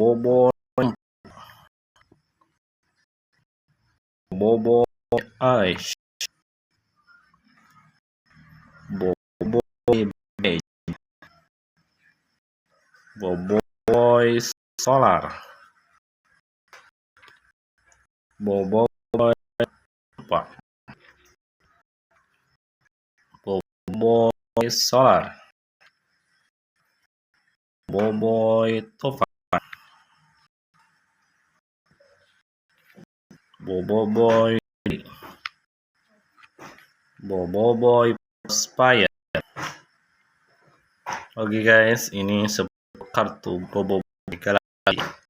Bobo Bobo Ice, Bobo Beige, Bobo Solar, Bobo apa? Bobo Solar, Bobo Tofa, Bobo Bobo Spire. Oke guys, ini sebuah kartu Bobo lagi.